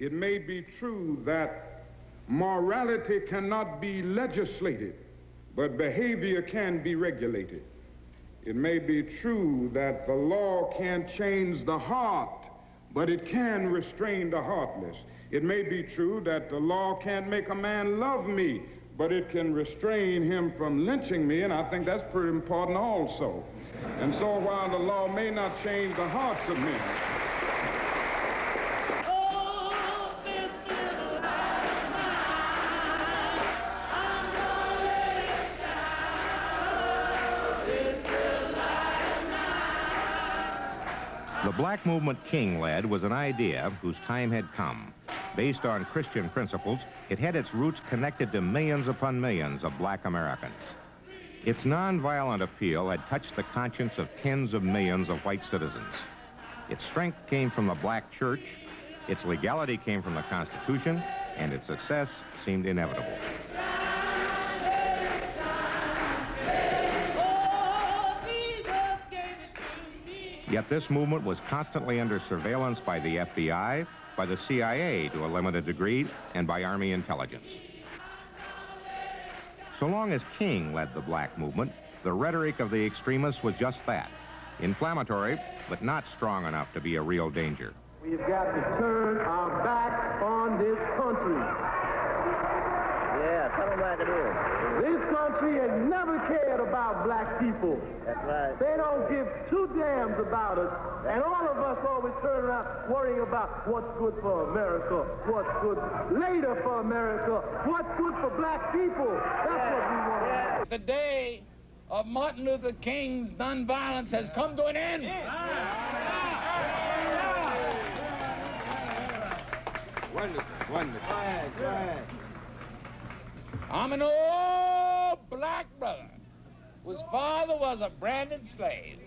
It may be true that morality cannot be legislated, but behavior can be regulated. It may be true that the law can't change the heart, but it can restrain the heartless. It may be true that the law can't make a man love me, but it can restrain him from lynching me, and I think that's pretty important also. And so while the law may not change the hearts of men, the black movement King led was an idea whose time had come. Based on Christian principles, it had its roots connected to millions upon millions of black Americans. Its nonviolent appeal had touched the conscience of tens of millions of white citizens. Its strength came from the black church, its legality came from the Constitution, and its success seemed inevitable. Yet this movement was constantly under surveillance by the FBI, by the CIA to a limited degree, and by Army intelligence. So long as King led the black movement, the rhetoric of the extremists was just that, inflammatory, but not strong enough to be a real danger. We've got to turn our backs on this country. Yeah, tell them what to do. This country has never cared about black people. That's right. They don't give two damns about us. And all of us always turn around worrying about what's good for America, what's good later for America, what's good for black people. That's what we want. Yeah. The day of Martin Luther King's nonviolence has come to an end. Wonderful, wonderful. Go ahead. I'm an old black brother whose father was a branded slave,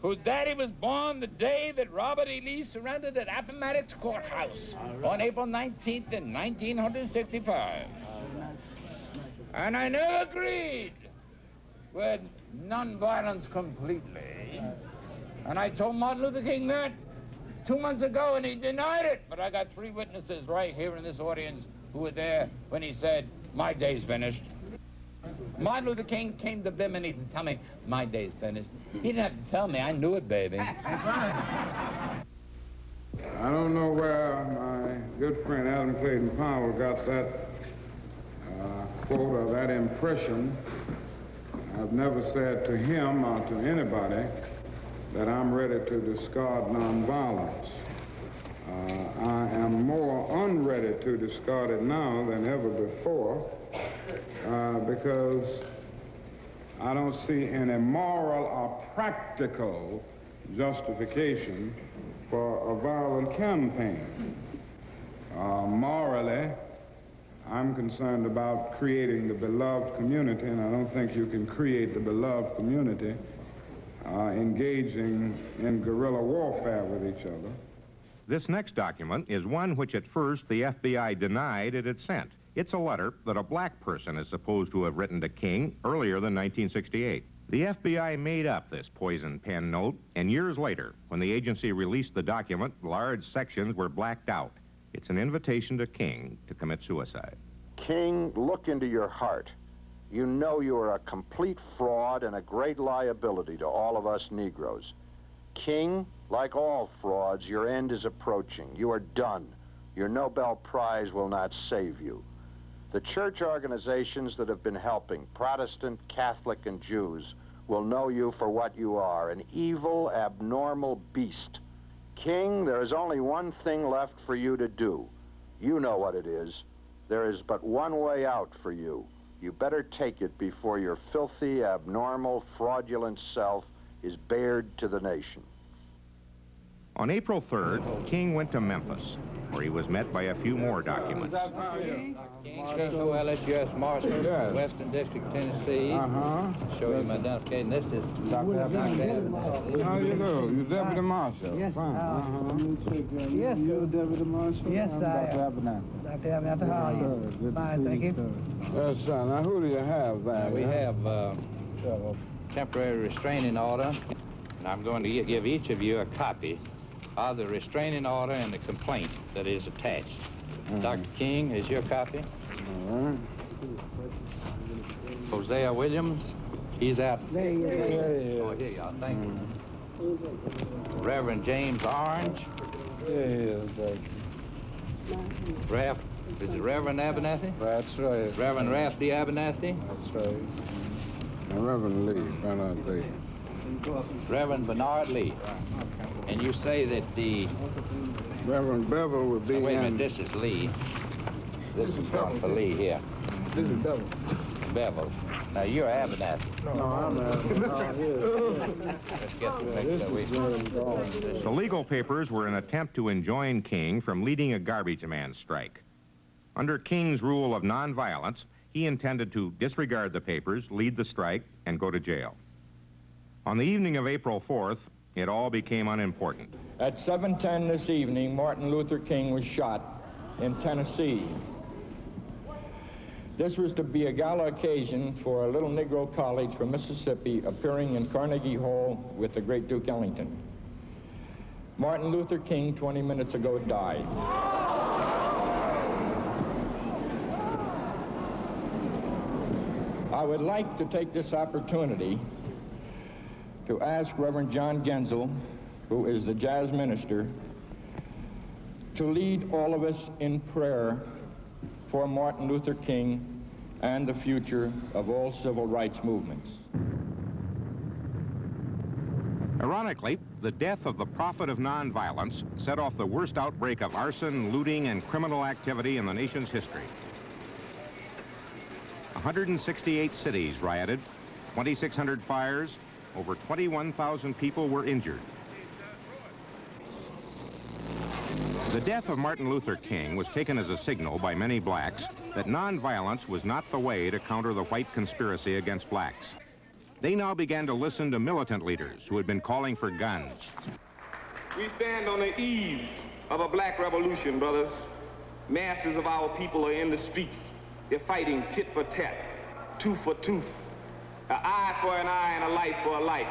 whose daddy was born the day that Robert E. Lee surrendered at Appomattox Courthouse on April 19th in 1965. And I never agreed with nonviolence completely. And I told Martin Luther King that 2 months ago, and he denied it. But I got 3 witnesses right here in this audience who were there when he said, "My day's finished." Martin Luther King came to Bimini to tell me, "My day's finished." He didn't have to tell me. I knew it, baby. I don't know where my good friend Adam Clayton Powell got that quote or that impression. I've never said to him or to anybody that I'm ready to discard nonviolence. I am more unready to discard it now than ever before because I don't see any moral or practical justification for a violent campaign. Morally, I'm concerned about creating the beloved community, and I don't think you can create the beloved community engaging in guerrilla warfare with each other. This next document is one which at first the FBI denied it had sent. It's a letter that a black person is supposed to have written to King earlier than 1968. The FBI made up this poison pen note, and years later, when the agency released the document, large sections were blacked out. It's an invitation to King to commit suicide. King, look into your heart. You know you are a complete fraud and a great liability to all of us Negroes. King, like all frauds, your end is approaching. You are done. Your Nobel Prize will not save you. The church organizations that have been helping, Protestant, Catholic, and Jews, will know you for what you are, an evil, abnormal beast. King, there is only one thing left for you to do. You know what it is. There is but one way out for you. You better take it before your filthy, abnormal, fraudulent self is bared to the nation. On April 3rd, King went to Memphis, where he was met by a few more documents. King, Special LSUS Marshal, Yes. Western District, Tennessee. Show you my identification. This is Dr. Avenatti. How do you do? You Deputy Marshal? Yes. Yes, You Deputy Marshal? Yes, I'm I Dr. am. Avenatti. Dr. Avenatti, how are you? Good to Fine, see thank you. Sir. Yes, sir. Now, who do you have there? We have temporary restraining order, and I'm going to give each of you a copy are the restraining order and the complaint that is attached. Dr. King, is your copy? Hosea Williams, he's out. Oh, here you are, thank you. Reverend James Orange. Is it Reverend Abernathy? That's right. Reverend Ralph D. Abernathy? That's right. And Reverend Lee, Bernard Lee. Reverend Bernard Lee. And you say that the... Reverend Bevel would be wait a minute, in... this is Lee. This is one for Lee here. This is Bevel. Bevel. Now, you're Abernathy. No, I'm Let's get the picture. The legal papers were an attempt to enjoin King from leading a garbage man strike. Under King's rule of nonviolence, he intended to disregard the papers, lead the strike, and go to jail. On the evening of April 4th, it all became unimportant. At 7:10 this evening, Martin Luther King was shot in Tennessee. This was to be a gala occasion for a little Negro college from Mississippi appearing in Carnegie Hall with the great Duke Ellington. Martin Luther King, 20 minutes ago, died. I would like to take this opportunity to ask Reverend John Genzel, who is the jazz minister, to lead all of us in prayer for Martin Luther King and the future of all civil rights movements. Ironically, the death of the prophet of nonviolence set off the worst outbreak of arson, looting, and criminal activity in the nation's history. 168 cities rioted, 2,600 fires, over 21,000 people were injured. The death of Martin Luther King was taken as a signal by many blacks that nonviolence was not the way to counter the white conspiracy against blacks. They now began to listen to militant leaders who had been calling for guns. We stand on the eve of a black revolution, brothers. Masses of our people are in the streets. They're fighting tit for tat, tooth for tooth, an eye for an eye and a life for a life.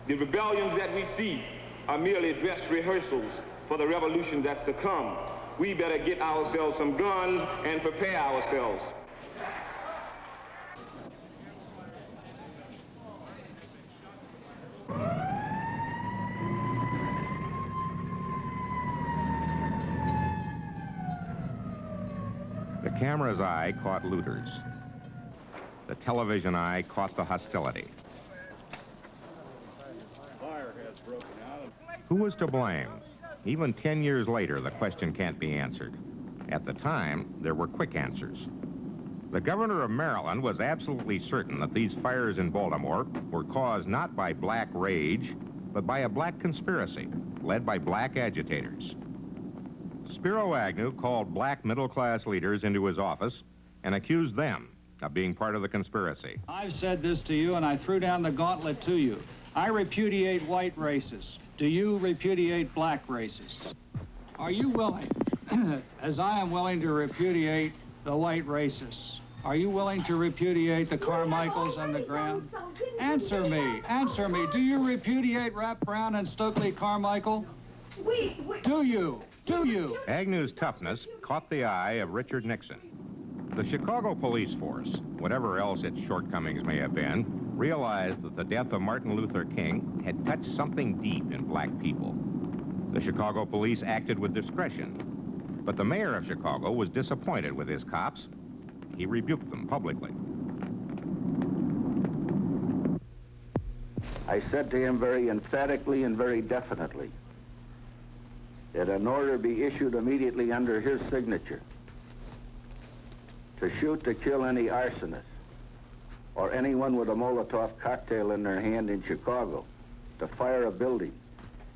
The rebellions that we see are merely dress rehearsals for the revolution that's to come. We better get ourselves some guns and prepare ourselves. The camera's eye caught looters. The television eye caught the hostility. Who was to blame? Even 10 years later, the question can't be answered. At the time, there were quick answers. The governor of Maryland was absolutely certain that these fires in Baltimore were caused not by black rage, but by a black conspiracy led by black agitators. Spiro Agnew called black middle-class leaders into his office and accused them of being part of the conspiracy. I've said this to you, and I threw down the gauntlet to you. I repudiate white racists. Do you repudiate black racists? Are you willing, as I am willing to repudiate the white racists, are you willing to repudiate the Carmichaels and the Graham? Answer me, answer me. Do you repudiate Rap Brown and Stokely Carmichael? Do you? Do you? Agnew's toughness caught the eye of Richard Nixon. The Chicago police force, whatever else its shortcomings may have been, realized that the death of Martin Luther King had touched something deep in black people. The Chicago police acted with discretion, but the mayor of Chicago was disappointed with his cops. He rebuked them publicly. I said to him very emphatically and very definitely that an order be issued immediately under his signature to shoot to kill any arsonist or anyone with a Molotov cocktail in their hand in Chicago, to fire a building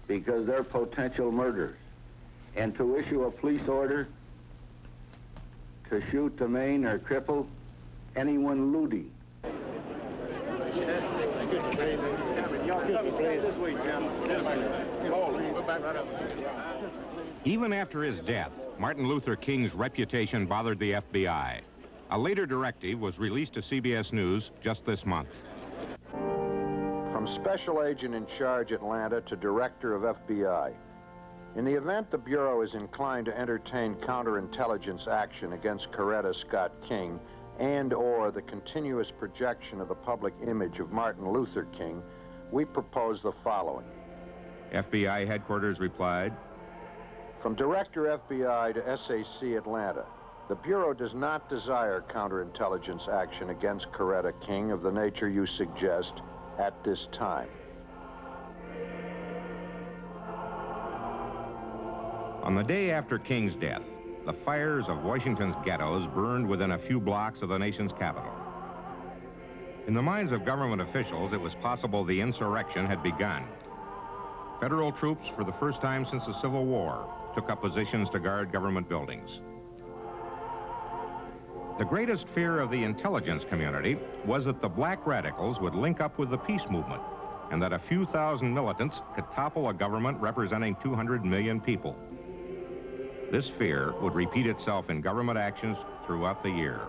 because they're potential murderers, and to issue a police order to shoot, to maim, or cripple anyone looting. Even after his death, Martin Luther King's reputation bothered the FBI. A later directive was released to CBS News just this month. From Special Agent in Charge, Atlanta, to Director of FBI, In the event the Bureau is inclined to entertain counterintelligence action against Coretta Scott King and/or the continuous projection of the public image of Martin Luther King, we propose the following. FBI headquarters replied, From Director FBI to SAC Atlanta, the Bureau does not desire counterintelligence action against Coretta King of the nature you suggest at this time. On the day after King's death, the fires of Washington's ghettos burned within a few blocks of the nation's capital. In the minds of government officials, it was possible the insurrection had begun. Federal troops, for the first time since the Civil War, took up positions to guard government buildings. The greatest fear of the intelligence community was that the black radicals would link up with the peace movement and that a few thousand militants could topple a government representing 200 million people. This fear would repeat itself in government actions throughout the year.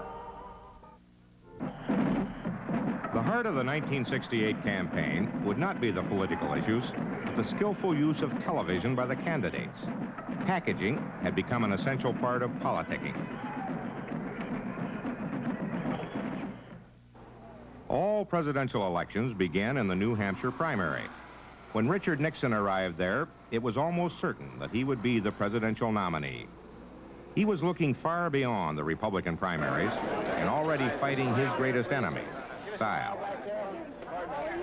The heart of the 1968 campaign would not be the political issues, but the skillful use of television by the candidates. Packaging had become an essential part of politicking. All presidential elections began in the New Hampshire primary. When Richard Nixon arrived there, it was almost certain that he would be the presidential nominee. He was looking far beyond the Republican primaries and already fighting his greatest enemy, style.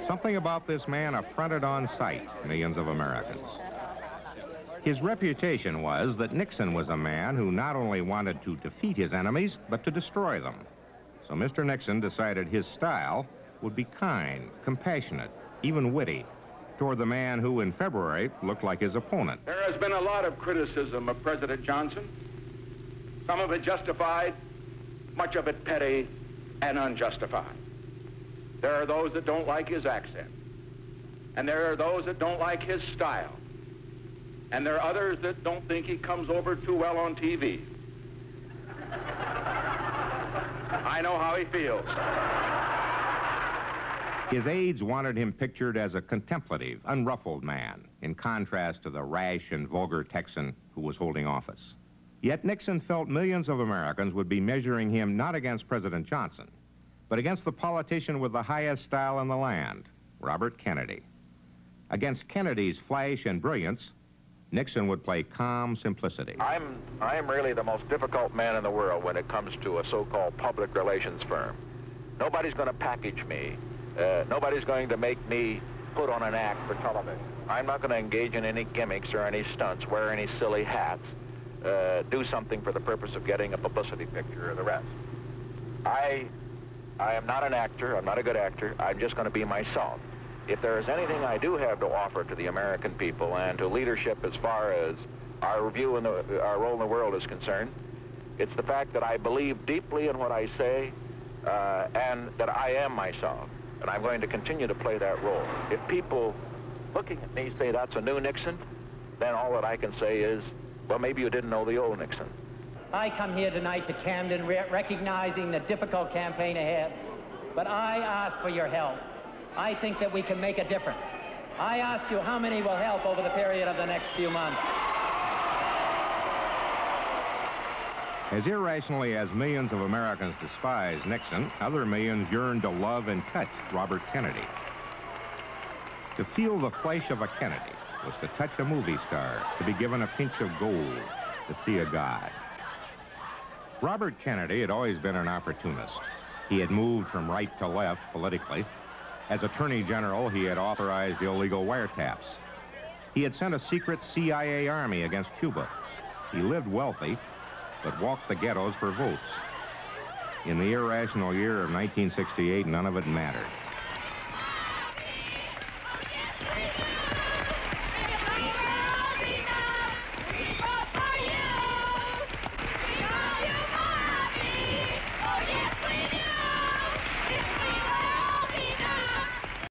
Something about this man affronted on sight millions of Americans. His reputation was that Nixon was a man who not only wanted to defeat his enemies, but to destroy them. So Mr. Nixon decided his style would be kind, compassionate, even witty, toward the man who in February looked like his opponent. There has been a lot of criticism of President Johnson. Some of it justified, much of it petty and unjustified. There are those that don't like his accent. And there are those that don't like his style. And there are others that don't think he comes over too well on TV. I know how he feels. His aides wanted him pictured as a contemplative, unruffled man, in contrast to the rash and vulgar Texan who was holding office. Yet Nixon felt millions of Americans would be measuring him not against President Johnson, but against the politician with the highest style in the land, Robert Kennedy. Against Kennedy's flash and brilliance, Nixon would play calm simplicity. I'm really the most difficult man in the world when it comes to a so-called public relations firm. Nobody's going to package me. Nobody's going to make me put on an act for television. I'm not going to engage in any gimmicks or any stunts, wear any silly hats, do something for the purpose of getting a publicity picture or the rest. I am not an actor. I'm not a good actor. I'm just going to be myself. If there is anything I do have to offer to the American people and to leadership as far as our view and our role in the world is concerned, it's the fact that I believe deeply in what I say and that I am myself. And I'm going to continue to play that role. If people looking at me say that's a new Nixon, then all that I can say is, well, maybe you didn't know the old Nixon. I come here tonight to Camden recognizing the difficult campaign ahead, but I ask for your help. I think that we can make a difference. I ask you how many will help over the period of the next few months. As irrationally as millions of Americans despise Nixon, other millions yearn to love and touch Robert Kennedy. To feel the flesh of a Kennedy was to touch a movie star, to be given a pinch of gold, to see a god. Robert Kennedy had always been an opportunist. He had moved from right to left politically. As Attorney General, he had authorized illegal wiretaps. He had sent a secret CIA army against Cuba. He lived wealthy, but walked the ghettos for votes. In the irrational year of 1968, none of it mattered.